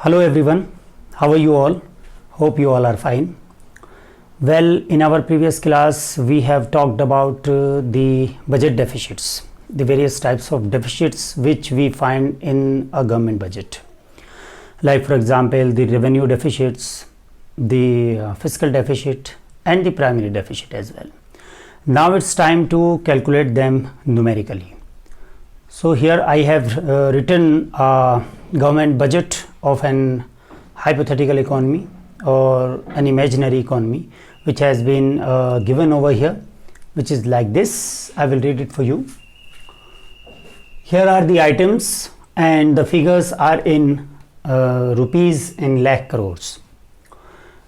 Hello everyone, how are you all? Hope you all are fine. Well, in our previous class we have talked about the budget deficits, the various types of deficits which we find in a government budget. Like for example, the revenue deficits, the fiscal deficit and the primary deficit as well. Now it's time to calculate them numerically. So here I have written a government budget of an hypothetical economy or an imaginary economy which has been given over here, which is like this. I will read it for you. Here are the items and the figures are in rupees in lakh crores.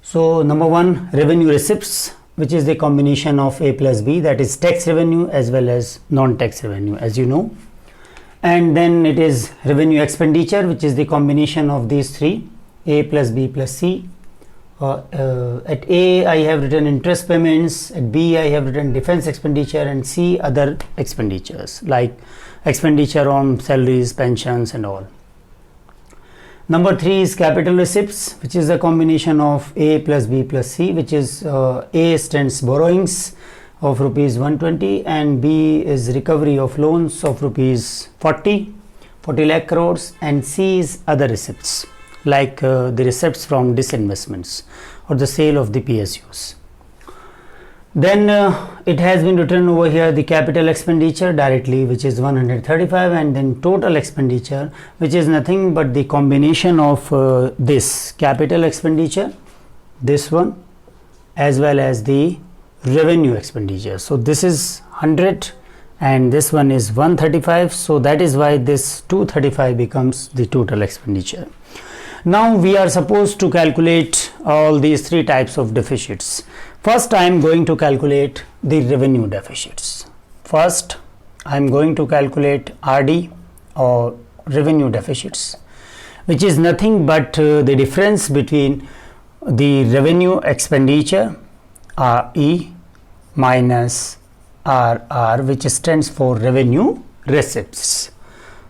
So number one, revenue receipts, which is the combination of A plus B, that is tax revenue as well as non-tax revenue, as you know. And then it is revenue expenditure, which is the combination of these three, A plus B plus C. At A I have written interest payments, at B I have written defense expenditure, and C other expenditures like expenditure on salaries, pensions and all. Number three is capital receipts, which is a combination of A plus B plus C, which is A stands borrowings of rupees 120 and B is recovery of loans of rupees 40 lakh crores, and C is other receipts like the receipts from disinvestments or the sale of the PSUs. Then it has been written over here the capital expenditure directly, which is 135, and then total expenditure, which is nothing but the combination of this capital expenditure, this one, as well as the revenue expenditure. So this is 100 and this one is 135, so that is why this 235 becomes the total expenditure. Now we are supposed to calculate all these three types of deficits. First I am going to calculate the revenue deficits. First I am going to calculate RD or revenue deficits, which is nothing but the difference between the revenue expenditure RE minus RR, which stands for revenue receipts.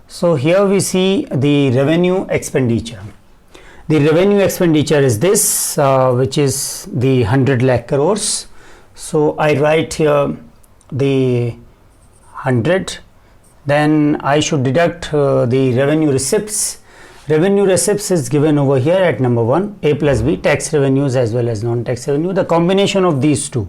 So here we see the revenue expenditure. The revenue expenditure is this, which is the 100 lakh crores. So I write here the 100, then I should deduct the revenue receipts. Revenue receipts is given over here at number 1, A plus B, tax revenues as well as non-tax revenue. The combination of these two,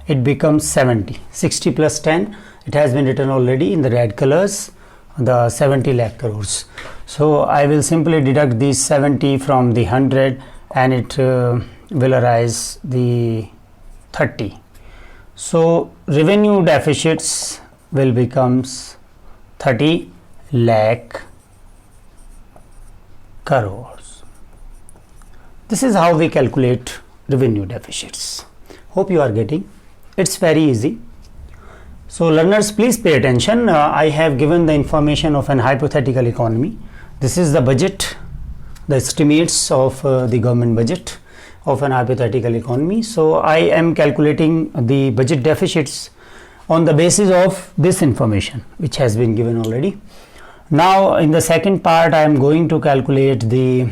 it becomes 70. 60 plus 10, it has been written already in the red colors, the 70 lakh crores. So I will simply deduct these 70 from the 100 and it will arise the 30. So revenue deficits will becomes 30 lakh crores. This is how we calculate revenue deficits. Hope you are getting. It's very easy. So learners, please pay attention. I have given the information of an hypothetical economy. This is the budget, the estimates of the government budget of an hypothetical economy. So I am calculating the budget deficits on the basis of this information which has been given already. Now in the second part I am going to calculate the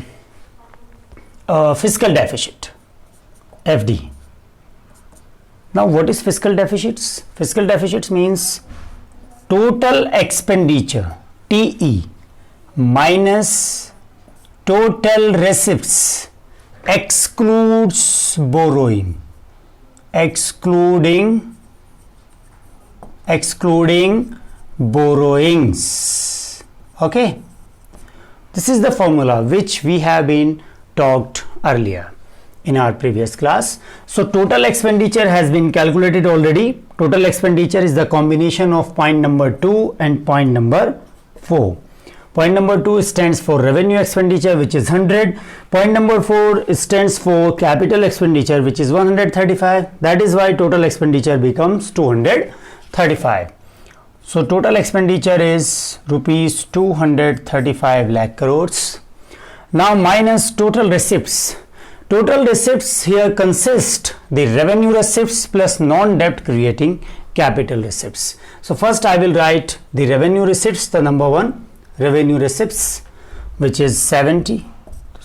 fiscal deficit, FD. Now what is fiscal deficits? Fiscal deficits means total expenditure, TE, minus total receipts, excludes borrowing, excluding borrowings. Okay, this is the formula which we have been talked earlier in our previous class. So total expenditure has been calculated already. Total expenditure is the combination of point number 2 and point number 4. Point number 2 stands for revenue expenditure, which is 100. Point number 4 stands for capital expenditure, which is 135. That is why total expenditure becomes 235. So total expenditure is rupees 235 lakh crores. Now minus total receipts. Total receipts here consist the revenue receipts plus non-debt creating capital receipts. So first I will write the revenue receipts, the number 1 revenue receipts, which is 70.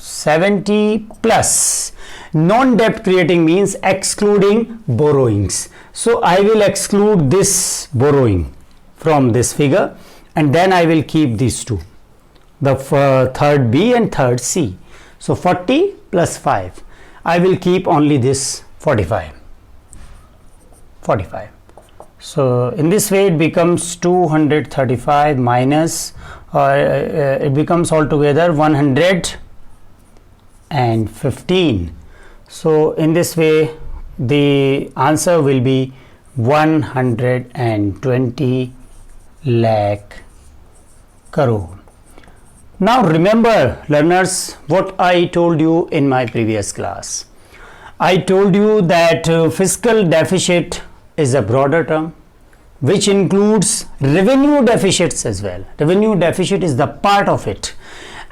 70 plus non-debt creating means excluding borrowings. So I will exclude this borrowing from this figure, and then I will keep these two, the third B and third C. So 40 plus 5, I will keep only this 45. So in this way it becomes 235 minus, it becomes altogether 115. So in this way the answer will be 120 lakh crore. Now remember, learners, what I told you in my previous class. I told you that fiscal deficit is a broader term which includes revenue deficits as well. Revenue deficit is the part of it,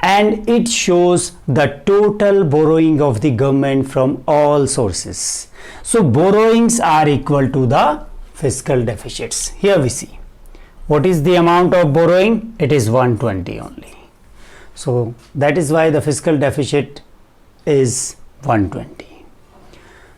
and it shows the total borrowing of the government from all sources. So borrowings are equal to the fiscal deficits. Here we see what is the amount of borrowing. It is 120 only. So that is why the fiscal deficit is 120.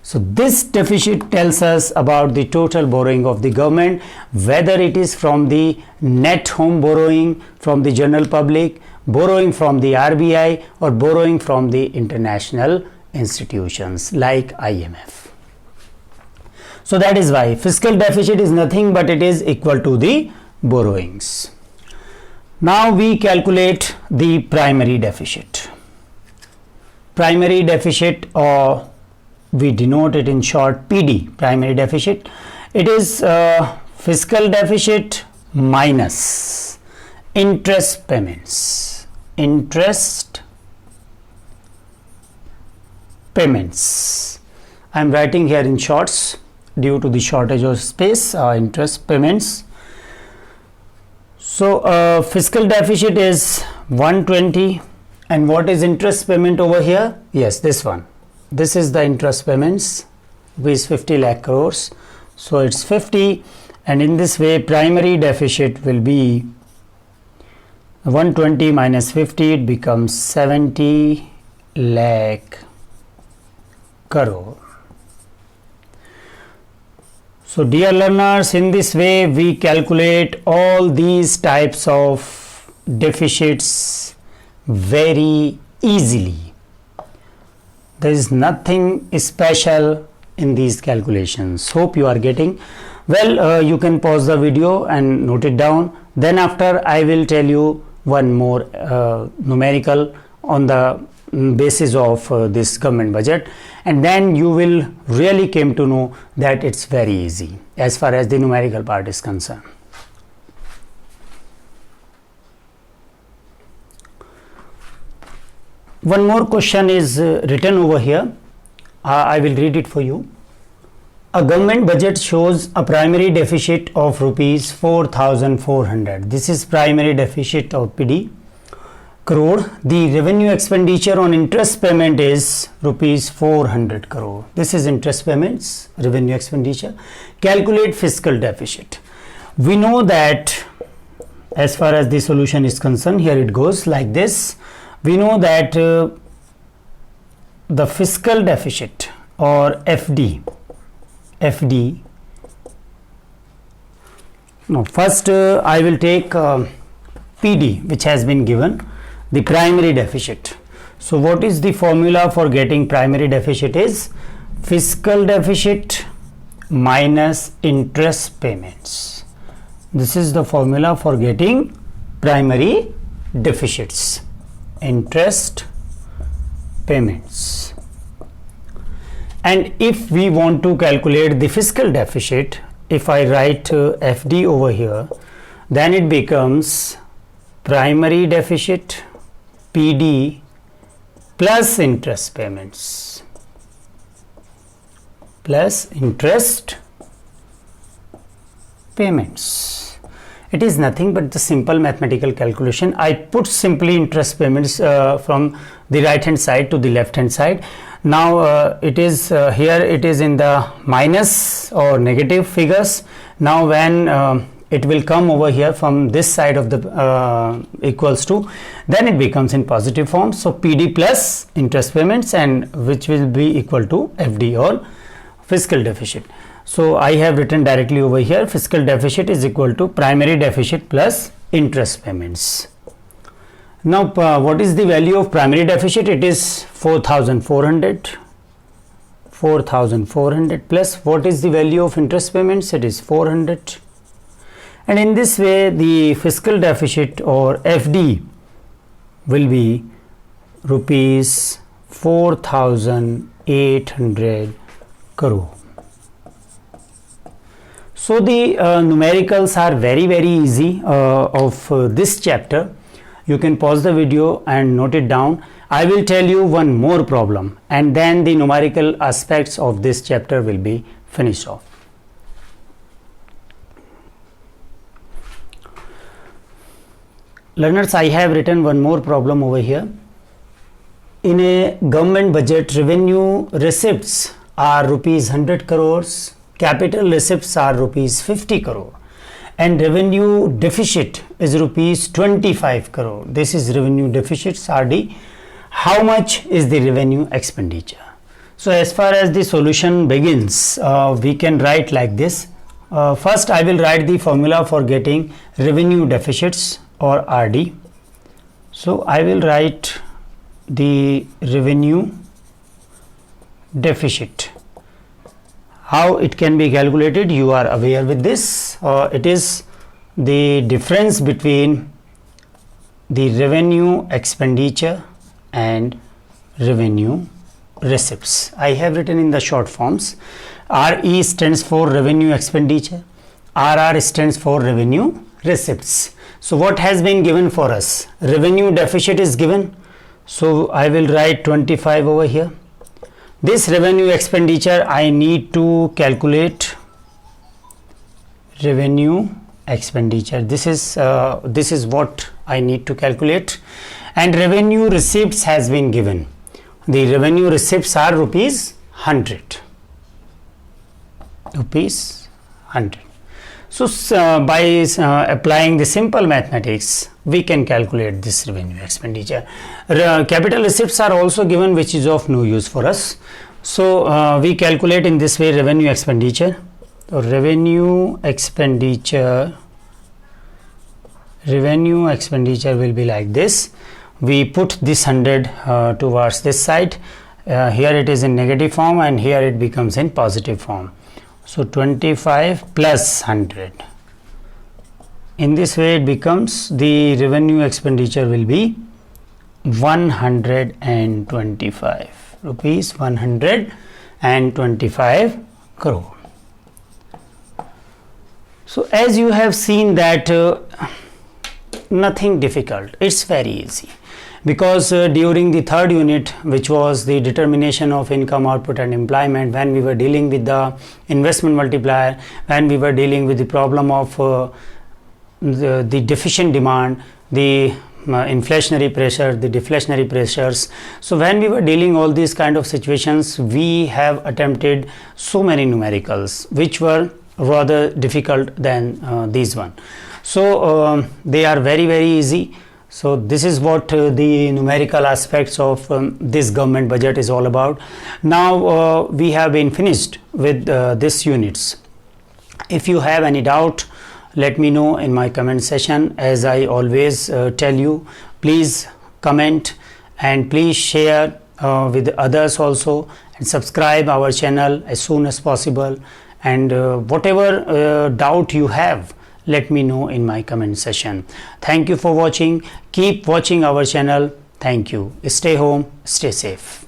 So this deficit tells us about the total borrowing of the government, whether it is from the net home borrowing from the general public, borrowing from the RBI, or borrowing from the international institutions like IMF. So that is why fiscal deficit is nothing but it is equal to the borrowings. Now we calculate the primary deficit. Primary deficit, or we denote it in short PD, primary deficit. It is fiscal deficit minus interest payments. Interest payments. I am writing here in shorts due to the shortage of space. Interest payments. So fiscal deficit is 120, and what is interest payment over here? Yes, this one. This is the interest payments, which is 50 lakh crores. So it's 50, and in this way primary deficit will be 120 minus 50, it becomes 70 lakh crore. So dear learners, in this way we calculate all these types of deficits very easily. There is nothing special in these calculations. Hope you are getting. Well, you can pause the video and note it down. Then after I will tell you one more numerical on the basis of this government budget, and then you will really came to know that it's very easy as far as the numerical part is concerned. One more question is written over here. I will read it for you. A government budget shows a primary deficit of rupees 4,400. This is primary deficit of PD crore. The revenue expenditure on interest payment is rupees 400 crore. This is interest payments, revenue expenditure. Calculate fiscal deficit. We know that as far as the solution is concerned, here it goes like this. We know that the fiscal deficit, or FD, no, first I will take PD, which has been given, the primary deficit. So what is the formula for getting primary deficit? Is fiscal deficit minus interest payments. This is the formula for getting primary deficits. Interest payments. And if we want to calculate the fiscal deficit, if I write FD over here, then it becomes primary deficit PD plus interest payments plus interest payments. It is nothing but the simple mathematical calculation. I put simply interest payments from the right hand side to the left hand side. Now it is here, it is in the minus or negative figures. Now when it will come over here from this side of the equals to, then it becomes in positive form. So PD plus interest payments, and which will be equal to FD or fiscal deficit. So I have written directly over here, fiscal deficit is equal to primary deficit plus interest payments. Now what is the value of primary deficit? It is 4,400 plus what is the value of interest payments? It is 400, and in this way the fiscal deficit or FD will be rupees 4,800 crore. So the numericals are very easy of this chapter. You can pause the video and note it down. I will tell you one more problem, and then the numerical aspects of this chapter will be finished off. Learners, I have written one more problem over here. In a government budget, revenue receipts are rupees 100 crores, capital receipts are rupees 50 crore, and revenue deficit is rupees 25 crore. This is revenue deficits RD. How much is the revenue expenditure? So as far as the solution begins, we can write like this. First I will write the formula for getting revenue deficits or RD. So I will write the revenue deficit. How it can be calculated, you are aware with this. It is the difference between the revenue expenditure and revenue receipts. I have written in the short forms. RE stands for revenue expenditure, RR stands for revenue receipts. So what has been given for us? Revenue deficit is given, so I will write 25 over here. This revenue expenditure I need to calculate revenue expenditure. This is what I need to calculate, and revenue receipts has been given. The revenue receipts are rupees 100. So by applying the simple mathematics, we can calculate this revenue expenditure. Capital receipts are also given, which is of no use for us. So we calculate in this way revenue expenditure. So revenue expenditure will be like this. We put this 100 towards this side. Here it is in negative form, and here it becomes in positive form. So 25 plus 100. In this way it becomes the revenue expenditure will be 125 rupees, 125 crore. So as you have seen that nothing difficult, it's very easy, because during the third unit, which was the determination of income, output and employment, when we were dealing with the investment multiplier, when we were dealing with the problem of the deficient demand, the inflationary pressure, the deflationary pressures. So when we were dealing all these kind of situations, we have attempted so many numericals which were rather difficult than these one. So they are very easy. So this is what the numerical aspects of this government budget is all about. Now we have been finished with this units. If you have any doubt, let me know in my comment section. As I always tell you, please comment and please share with others also, and subscribe our channel as soon as possible. And whatever doubt you have, let me know in my comment section. Thank you for watching. Keep watching our channel. Thank you. Stay home, stay safe.